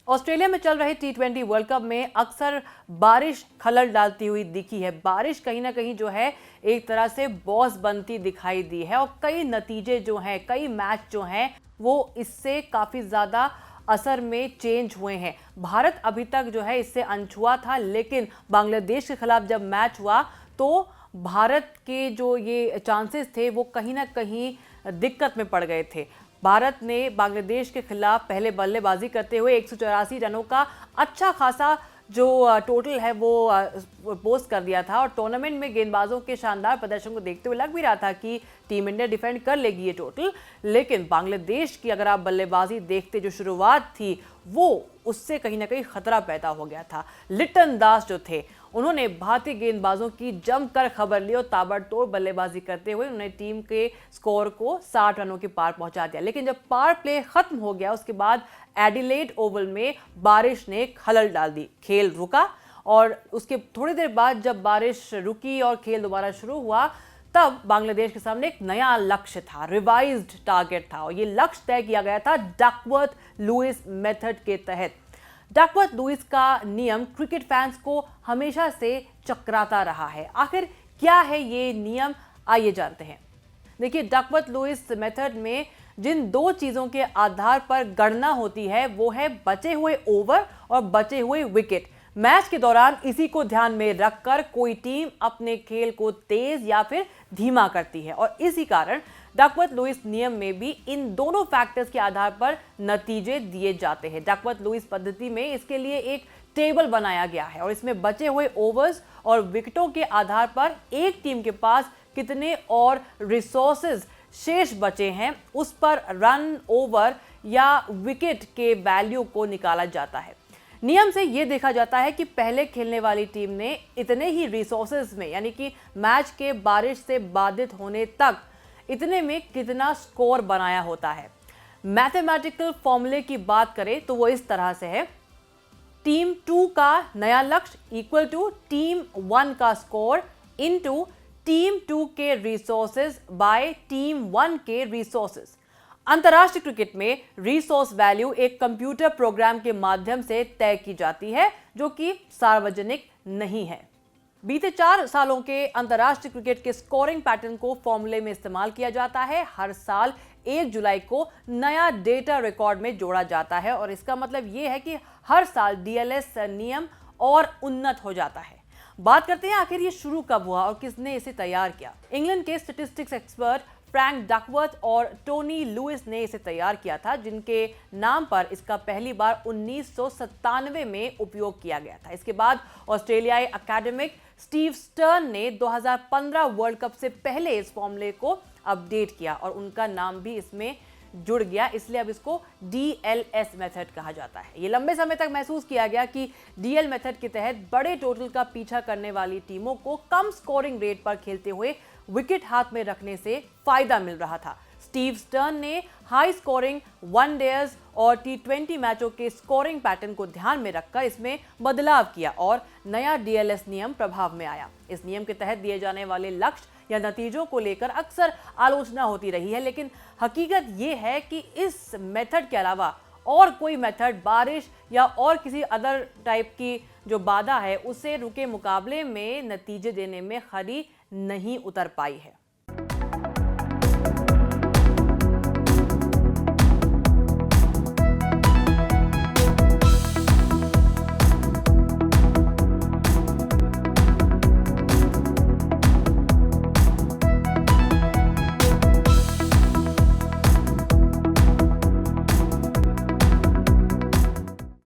Australia में चल रहे T20 वर्ल्ड कप में अक्सर बारिश खलल डालती हुई दिखी है। बारिश कहीं ना कहीं जो है एक तरह से बॉस बनती दिखाई दी है और कई नतीजे जो हैं, कई मैच जो हैं वो इससे काफ़ी ज़्यादा असर में चेंज हुए हैं। भारत अभी तक जो है इससे अनछुआ था, लेकिन बांग्लादेश के खिलाफ जब मैच हुआ तो भारत के जो ये चांसेस थे वो कहीं ना कहीं दिक्कत में पड़ गए थे। भारत ने बांग्लादेश के खिलाफ पहले बल्लेबाजी करते हुए 184 रनों का अच्छा खासा जो टोटल है वो पोस्ट कर दिया था और टूर्नामेंट में गेंदबाजों के शानदार प्रदर्शन को देखते हुए लग भी रहा था कि टीम इंडिया डिफेंड कर लेगी ये टोटल। लेकिन बांग्लादेश की अगर आप बल्लेबाजी देखते, जो शुरुआत थी वो उससे कहीं ना कहीं खतरा पैदा हो गया था। लिटन दास जो थे उन्होंने भारतीय गेंदबाजों की जमकर खबर ली और ताबड़तोड़ बल्लेबाजी करते हुए उन्होंने टीम के स्कोर को 60 रनों के पार पहुंचा दिया। लेकिन जब पावर प्ले खत्म हो गया उसके बाद एडिलेड ओवल में बारिश ने खलल डाल दी, खेल रुका और उसके थोड़ी देर बाद जब बारिश रुकी और खेल दोबारा शुरू हुआ तब बांग्लादेश के सामने एक नया लक्ष्य था, रिवाइज्ड टारगेट था और ये लक्ष्य तय किया गया था डकवर्थ लुईस मेथड के तहत। डकवर्थ लुईस का नियम क्रिकेट फैंस को हमेशा से चकराता रहा है। आखिर क्या है ये नियम, आइए जानते हैं। देखिए, डकवर्थ लुईस मेथड में जिन दो चीजों के आधार पर गणना होती है वो है बचे हुए ओवर और बचे हुए विकेट। मैच के दौरान इसी को ध्यान में रखकर कोई टीम अपने खेल को तेज या फिर धीमा करती है और इसी कारण डकवर्थ लुईस नियम में भी इन दोनों फैक्टर्स के आधार पर नतीजे दिए जाते हैं। डकवर्थ लुईस पद्धति में इसके लिए एक टेबल बनाया गया है और इसमें बचे हुए ओवर्स और विकेटों के आधार पर एक टीम के पास कितने और रिसोर्सेज शेष बचे हैं उस पर रन, ओवर या विकेट के वैल्यू को निकाला जाता है। नियम से यह देखा जाता है कि पहले खेलने वाली टीम ने इतने ही रिसोर्सेज में, यानी कि मैच के बारिश से बाधित होने तक इतने में कितना स्कोर बनाया होता है। मैथमेटिकल फॉर्मूले की बात करें तो वो इस तरह से है, टीम 2 का नया लक्ष्य इक्वल टू टीम 1 का स्कोर इनटू टीम 2 के रिसोर्सेज बाय टीम 1 के रिसोर्सेज। अंतर्राष्ट्रीय क्रिकेट में रिसोर्स वैल्यू एक कंप्यूटर प्रोग्राम के माध्यम से तय की जाती है जो कि सार्वजनिक नहीं है। बीते 4 सालों के अंतर्राष्ट्रीय क्रिकेट के स्कोरिंग पैटर्न को फॉर्मूले में इस्तेमाल किया जाता है। हर साल 1 जुलाई को नया डेटा रिकॉर्ड में जोड़ा जाता है और इसका मतलब यह है कि हर साल डीएलएस नियम और उन्नत हो जाता है। बात करते हैं आखिर ये शुरू कब हुआ और किसने इसे तैयार किया। इंग्लैंड के स्टैटिस्टिक्स एक्सपर्ट फ्रैंक डकवर्थ और टोनी लुईस ने इसे तैयार किया था, जिनके नाम पर इसका पहली बार 1997 में उपयोग किया गया था। इसके बाद ऑस्ट्रेलियाई एकेडमिक स्टीव स्टर्न ने 2015 वर्ल्ड कप से पहले इस फॉर्मूले को अपडेट किया और उनका नाम भी इसमें जुड़ गया, इसलिए अब इसको डीएलएस मेथड कहा जाता है। ये लंबे समय तक महसूस किया गया कि डीएल मेथड के तहत बड़े टोटल का पीछा करने वाली टीमों को कम स्कोरिंग रेट पर खेलते हुए विकेट हाथ में रखने से फायदा मिल रहा था। स्टीव स्टर्न ने हाई स्कोरिंग वनडेज और T20 मैचों के स्कोरिंग पैटर्न को ध्यान में रखकर इसमें बदलाव किया और नया डीएलएस नियम प्रभाव में आया। इस नियम के तहत दिए जाने वाले लक्ष्य या नतीजों को लेकर अक्सर आलोचना होती रही है, लेकिन हकीकत यह है कि इस मेथड के अलावा और कोई मेथड बारिश या और किसी अदर टाइप की जो बाधा है उसे रुके मुकाबले में नतीजे देने में खरी नहीं उतर पाई है।